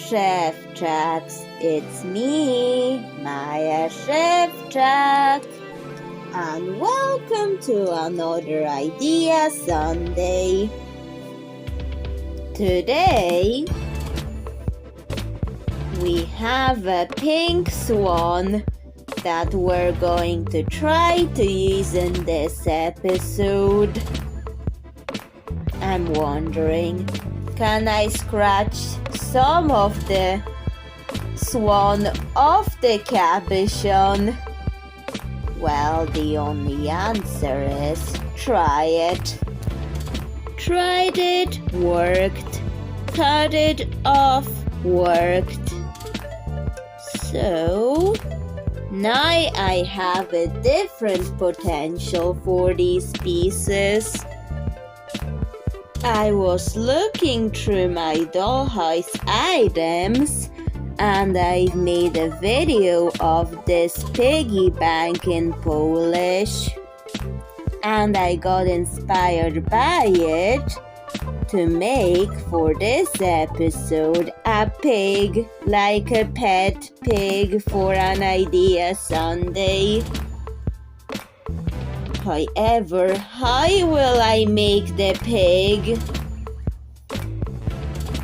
Szewczaks. It's me, Maja Szewczak, and welcome to another Idea Sunday. Today, we have a pink swan that we're going to try to use in this episode. I'm wondering, can I scratch some of the swan off the capuchon? Well, the only answer is try it. Tried it, worked. Cut it off, worked. So, now I have a different potential for these pieces. I was looking through my dollhouse items and I've made a video of this piggy bank in Polish, and I got inspired by it to make for this episode a pig, like a pet pig for an Idea Sunday. However, how will I make the pig?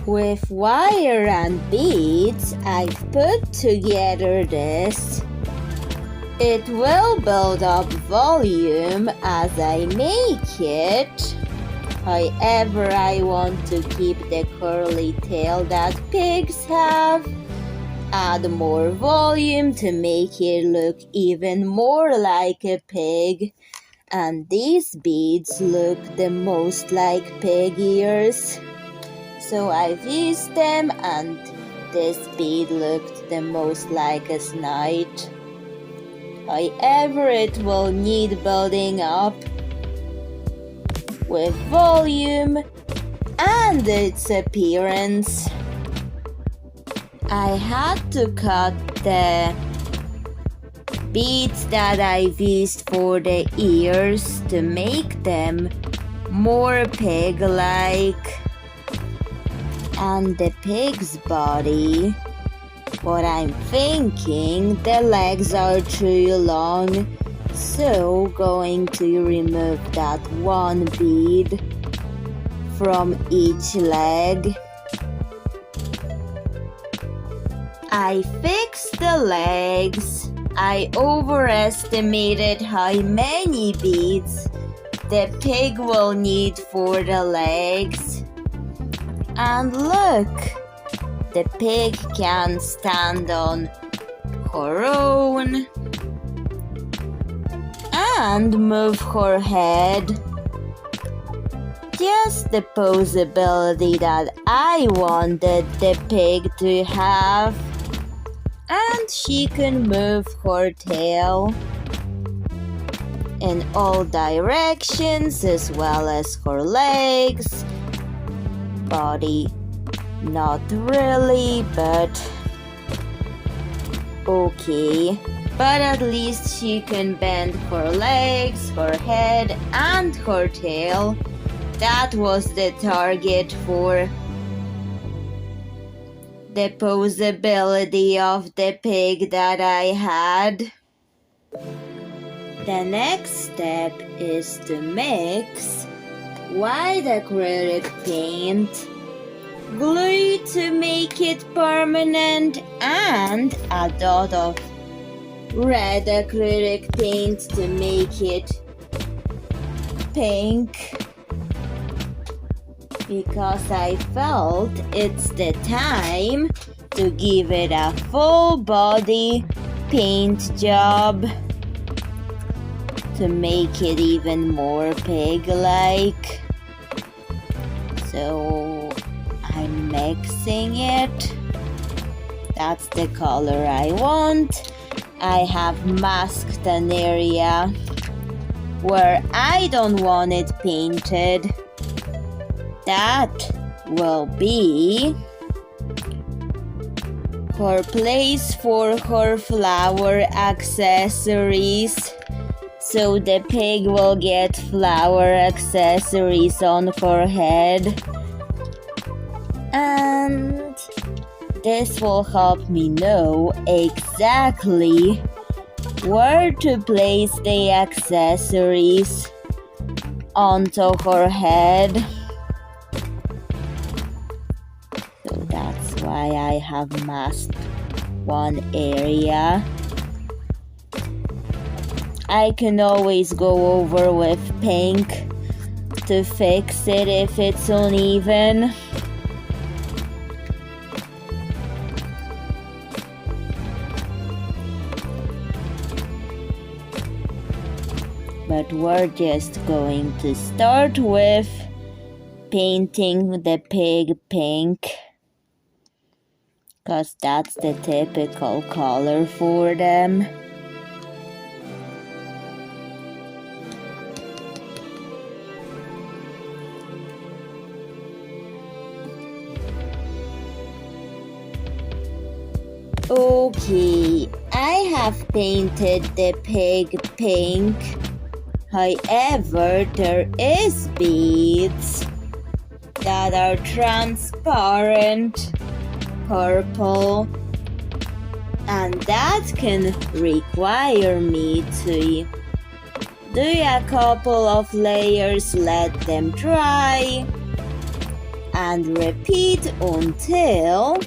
With wire and beads, I've put together this. It will build up volume as I make it. However, I want to keep the curly tail that pigs have. Add more volume to make it look even more like a pig. And these beads look the most like pig ears. So I've used them, and this bead looked the most like a snout. However, it will need building up with volume and its appearance. I had to cut the beads that I've used for the ears to make them more pig-like. And the pig's body, what I'm thinking, the legs are too long, so going to remove that one bead from each leg. I fixed the legs. I overestimated how many beads the pig will need for the legs. And look, the pig can stand on her own and move her head. Just the possibility that I wanted the pig to have. And she can move her tail in all directions as well as her legs. Body, not really, but okay. But at least she can bend her legs, her head, and her tail. That was the target for the possibility of the pig that I had. The next step is to mix white acrylic paint, glue to make it permanent, and a dot of red acrylic paint to make it pink, because I felt it's the time to give it a full body paint job to make it even more pig-like. So I'm mixing it. That's the color I want. I have masked an area where I don't want it painted. That will be her place for her flower accessories. So the pig will get flower accessories on her head. And This will help me know exactly where to place the accessories onto her head. So that's why I have masked one area. I can always go over with pink to fix it if it's uneven. But we're just going to start with painting the pig pink, because that's the typical color for them. Okay, I have painted the pig pink. However, there is beads that are transparent purple, and that can require me to do a couple of layers, let them dry, and repeat until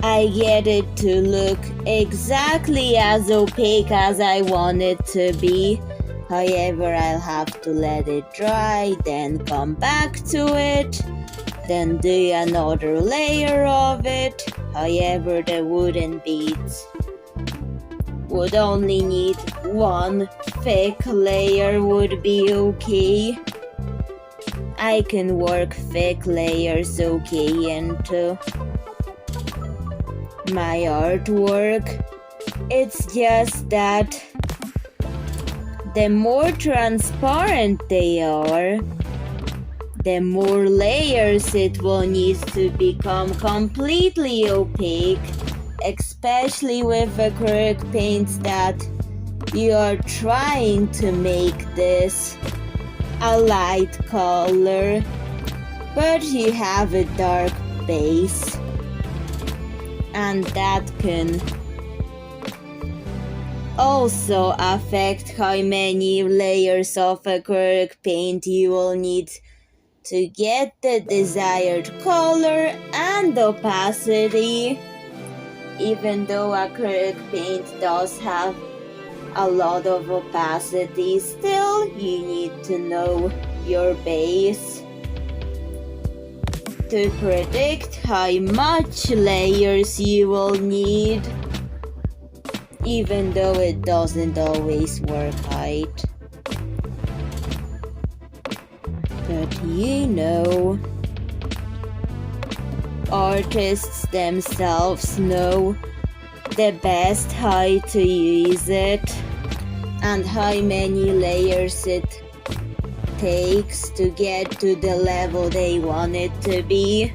I get it to look exactly as opaque as I want it to be. However, I'll have to let it dry, then come back to it, then do another layer of it. However, the wooden beads would only need one thick layer would be okay. I can work thick layers okay into my artwork. It's just that the more transparent they are, the more layers it will need to become completely opaque, especially with acrylic paints that you are trying to make this a light color, but you have a dark base, and that can also affect how many layers of acrylic paint you will need to get the desired color and opacity. Even though acrylic paint does have a lot of opacity, still you need to know your base to predict how much layers you will need, even though it doesn't always work out. But you know, artists themselves know the best how to use it and how many layers it takes to get to the level they want it to be.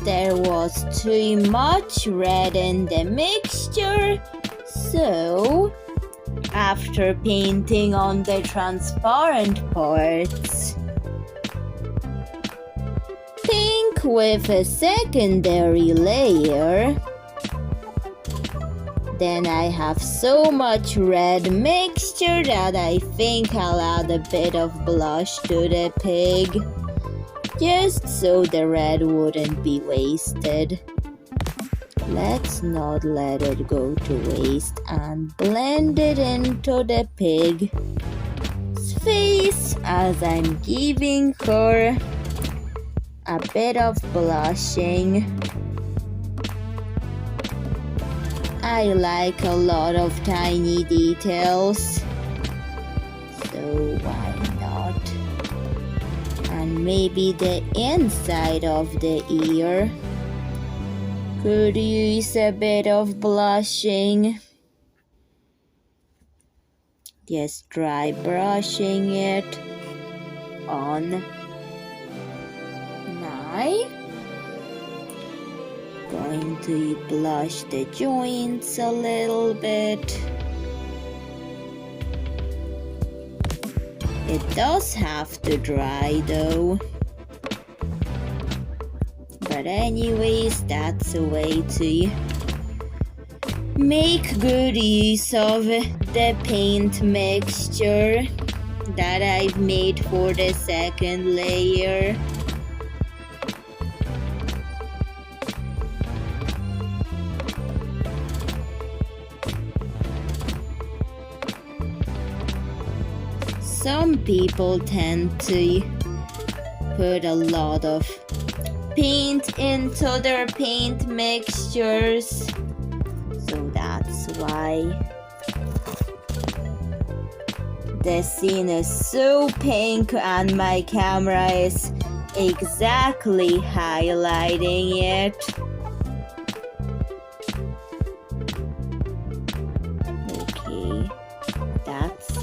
There was too much red in the mixture, so after painting on the transparent parts, pink with a secondary layer, then I have so much red mixture that I think I'll add a bit of blush to the pig, just so the red wouldn't be wasted. Let's not let it go to waste and blend it into the pig's face as I'm giving her a bit of blushing. I like a lot of tiny details, so why not? And maybe the inside of the ear could use a bit of blushing. Just dry brushing it on. Now, going to blush the joints a little bit. It does have to dry though, But anyways, that's a way to make good use of the paint mixture that I've made for the second layer. Some people tend to put a lot of paint into their paint mixtures, so that's why the scene is so pink and my camera is exactly highlighting it. Okay, that's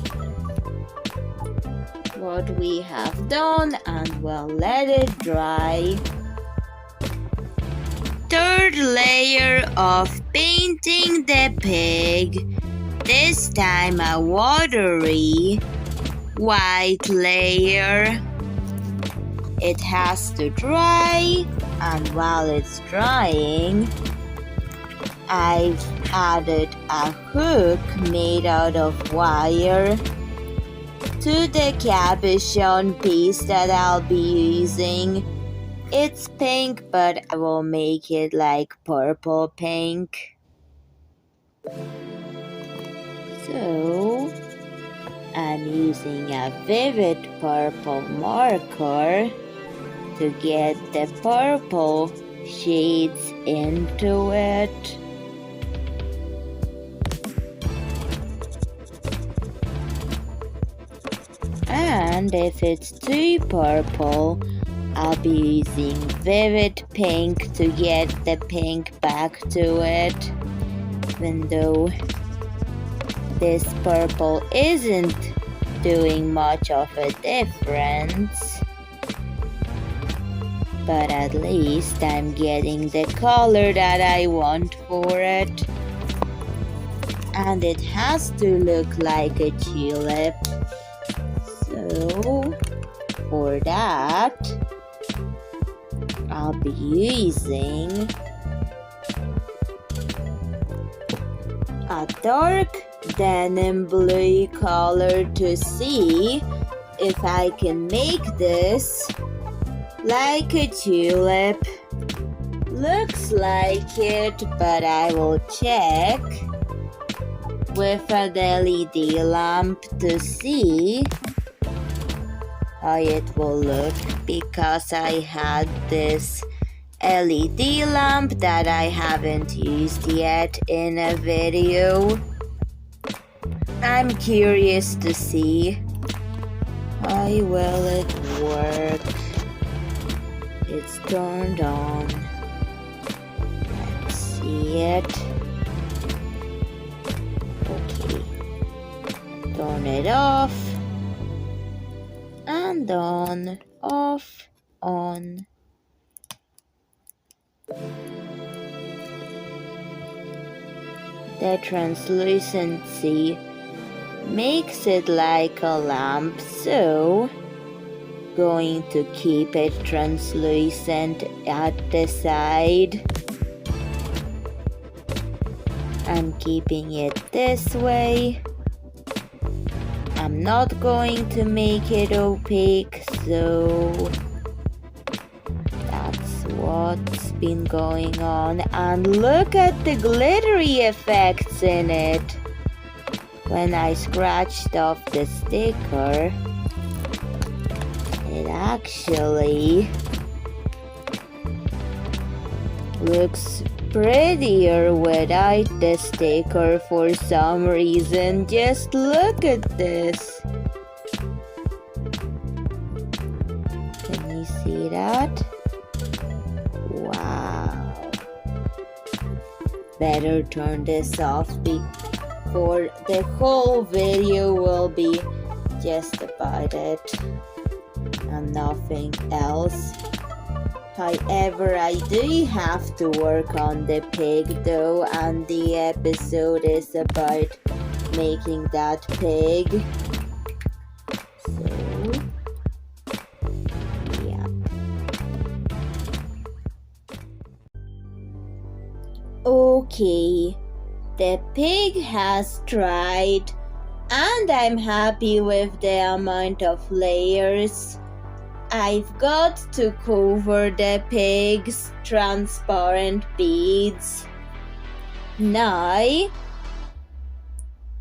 what we have done, and we'll let it dry. Third layer of painting the pig. This time a watery white layer. It has to dry, and while it's drying, I've added a hook made out of wire to the cabochon piece that I'll be using. It's pink, but I will make it like purple pink. So I'm using a vivid purple marker to get the purple shades into it. And if it's too purple, I'll be using vivid pink to get the pink back to it. Even though this purple isn't doing much of a difference, but at least I'm getting the color that I want for it. And it has to look like a tulip. So for that, I'll be using a dark denim blue color to see if I can make this like a tulip. Looks like it, but I will check with an LED lamp to see how it will look, because I had this LED lamp that I haven't used yet in a video. I'm curious to see how will it work. It's turned on. Let's see it. Okay. Turn it off. And on, off, on. The translucency makes it like a lamp, so going to keep it translucent at the side. I'm keeping it this way. I'm not going to make it opaque, so that's what's been going on. And look at the glittery effects in it. When I scratched off the sticker, it actually looks prettier without the sticker for some reason. Just look at this. Can you see that? Wow. Better turn this off before the whole video will be just about it and nothing else. However, I do have to work on the pig though, and the episode is about making that pig. So, yeah. Okay, the pig has dried, and I'm happy with the amount of layers. I've got to cover the pig's transparent beads. Now,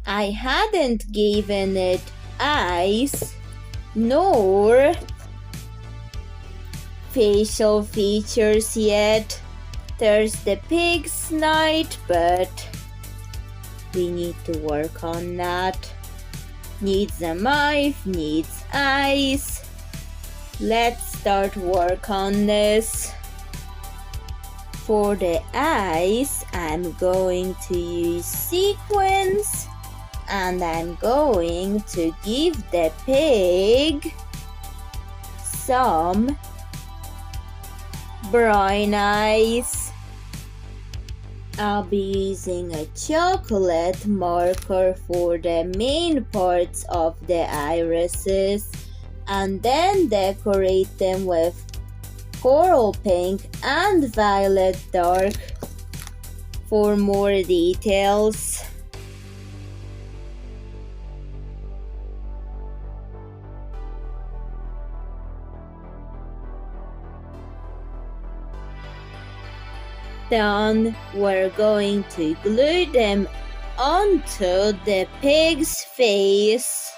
I hadn't given it eyes nor facial features yet. There's the pig's snout, but we need to work on that. Needs a mouth, needs eyes. Let's start work on this. For the eyes, I'm going to use sequins, and I'm going to give the pig some brown eyes. I'll be using a chocolate marker for the main parts of the irises, and then decorate them with coral pink and violet dark for more details. Then we're going to glue them onto the pig's face.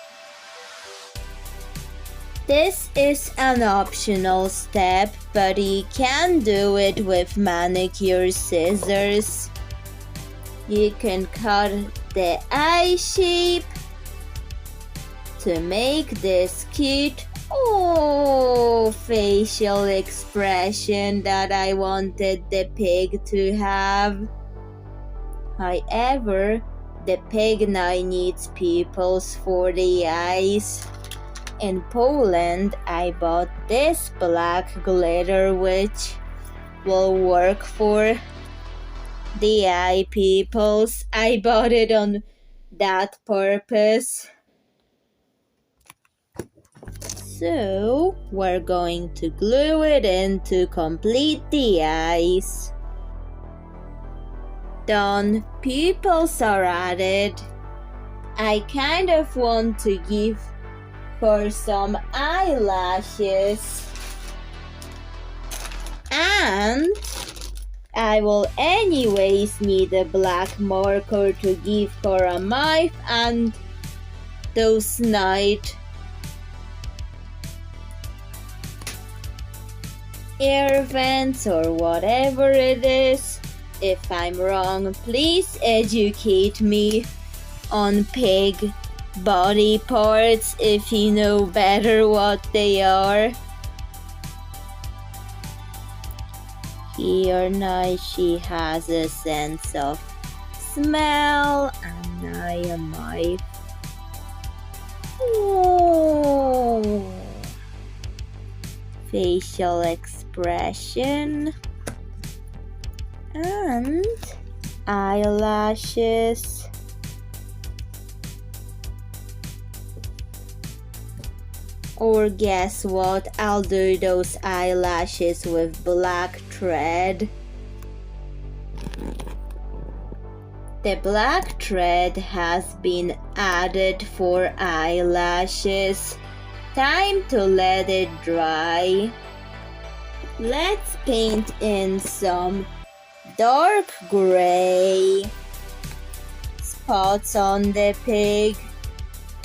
This is an optional step, but you can do it with manicure scissors. You can cut the eye shape to make this cute facial expression that I wanted the pig to have. However, the pig now needs pupils for the eyes. In Poland, I bought this black glitter which will work for the eye pupils. I bought it on that purpose. So, we're going to glue it in to complete the eyes. Done, pupils are added. I kind of want to give her some eyelashes. And I will anyways need a black marker to give her a mouth and those snout. Air vents or whatever it is. If I'm wrong, please educate me on pig body parts if you know better what they are. Here now she has a sense of smell and now a mouth. Oh. Facial expression and eyelashes. Or guess what? I'll do those eyelashes with black thread. The black thread has been added for eyelashes. Time to let it dry. Let's paint in some dark gray spots on the pig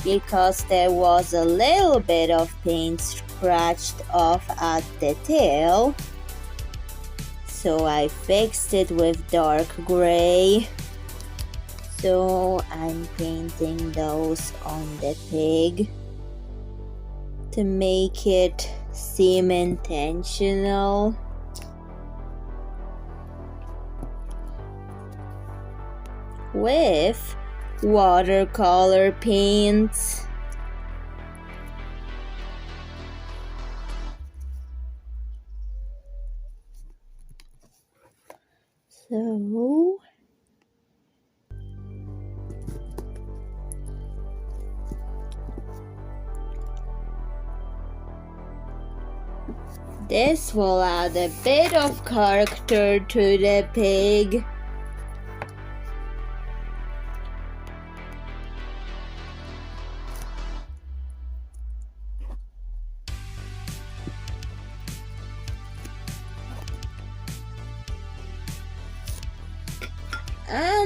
because there was a little bit of paint scratched off at the tail. So I fixed it with dark gray. So I'm painting those on the pig to make it seem intentional. With watercolor paints. So this will add a bit of character to the pig.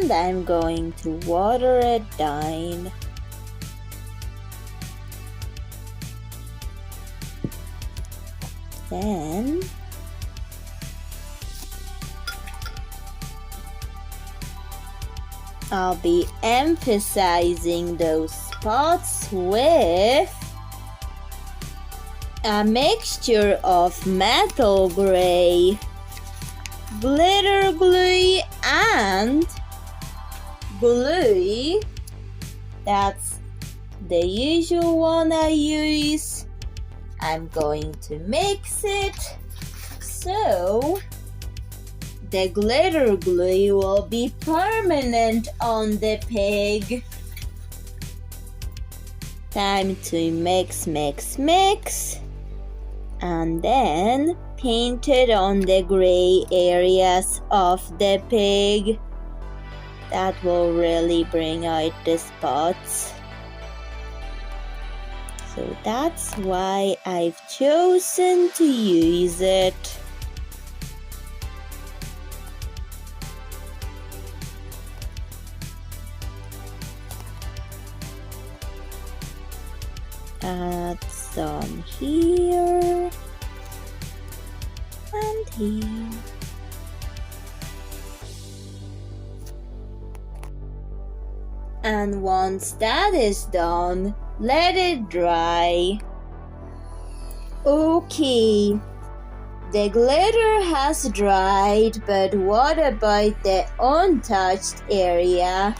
and I'm going to water it down. Then I'll be emphasizing those spots with a mixture of metal gray, glitter glue, and glue. That's the usual one I use. I'm going to mix it so the glitter glue will be permanent on the pig. Time to mix, and then paint it on the gray areas of the pig. That will really bring out the spots. So that's why I've chosen to use it. Add some here and here. And once that is done, let it dry. Okay, the glitter has dried, but what about the untouched area?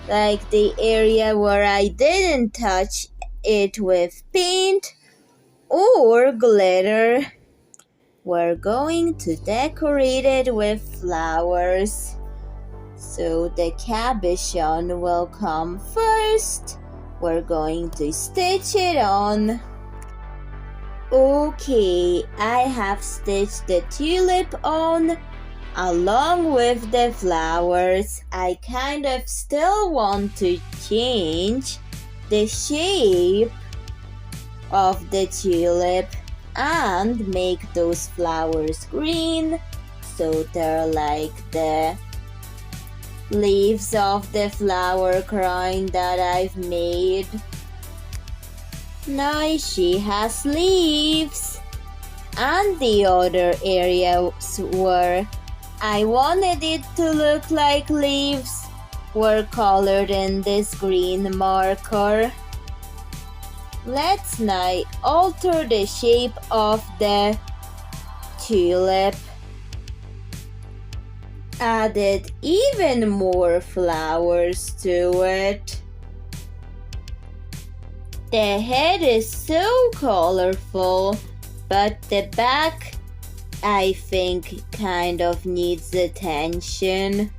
Like the area where I didn't touch it with paint or glitter. We're going to decorate it with flowers. So the cabochon will come first. We're going to stitch it on. Okay, I have stitched the tulip on along with the flowers. I kind of still want to change the shape of the tulip and make those flowers green, so they're like the leaves of the flower crown that I've made. Now she has leaves, and the other areas where I wanted it to look like leaves were colored in this green marker. Let's now alter the shape of the tulip. Added even more flowers to it. The head is so colorful, but the back, I think, kind of needs attention.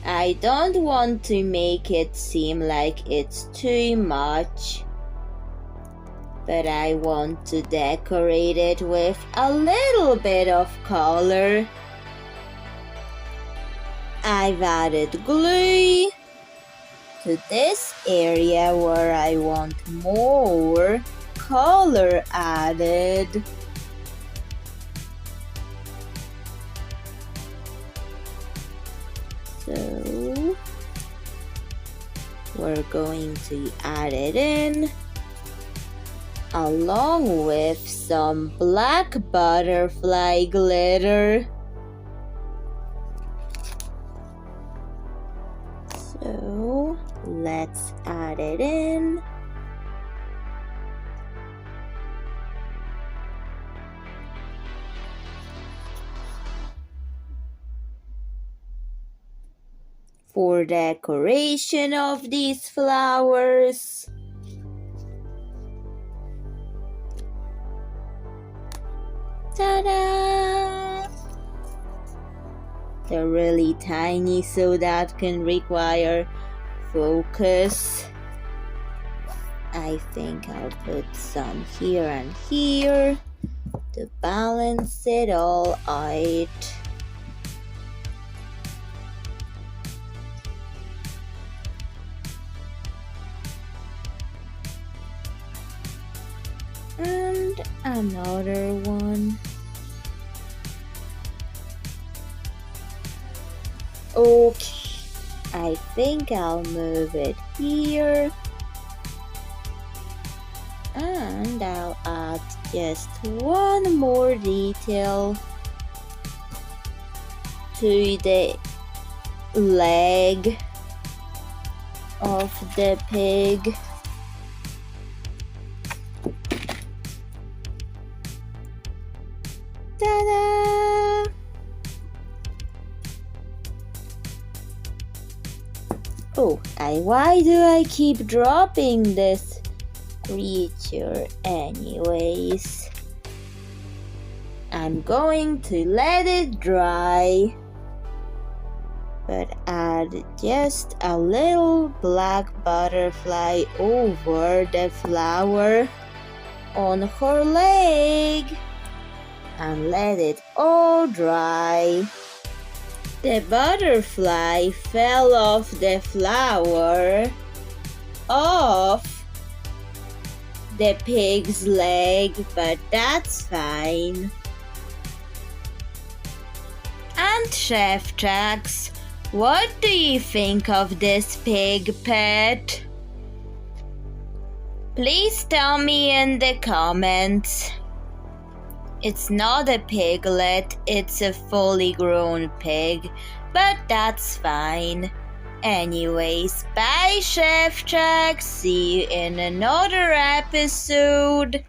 I don't want to make it seem like it's too much, but I want to decorate it with a little bit of color. I've added glue to this area where I want more color added. So we're going to add it in along with some black butterfly glitter. So let's add it in. For decoration of these flowers, ta-da! They're really tiny, so that can require focus. I think I'll put some here and here to balance it all out. And another one. Okay, think I'll move it here. And I'll add just one more detail to the leg of the pig. Ta-da! Oh, why do I keep dropping this creature anyways? I'm going to let it dry, but add just a little black butterfly over the flower on her leg and let it all dry. The butterfly fell off the flower, off the pig's leg, but that's fine. And Szewczaks, what do you think of this pig pet? Please tell me in the comments. It's not a piglet, it's a fully grown pig, but that's fine. Anyways, bye Szewczak, see you in another episode.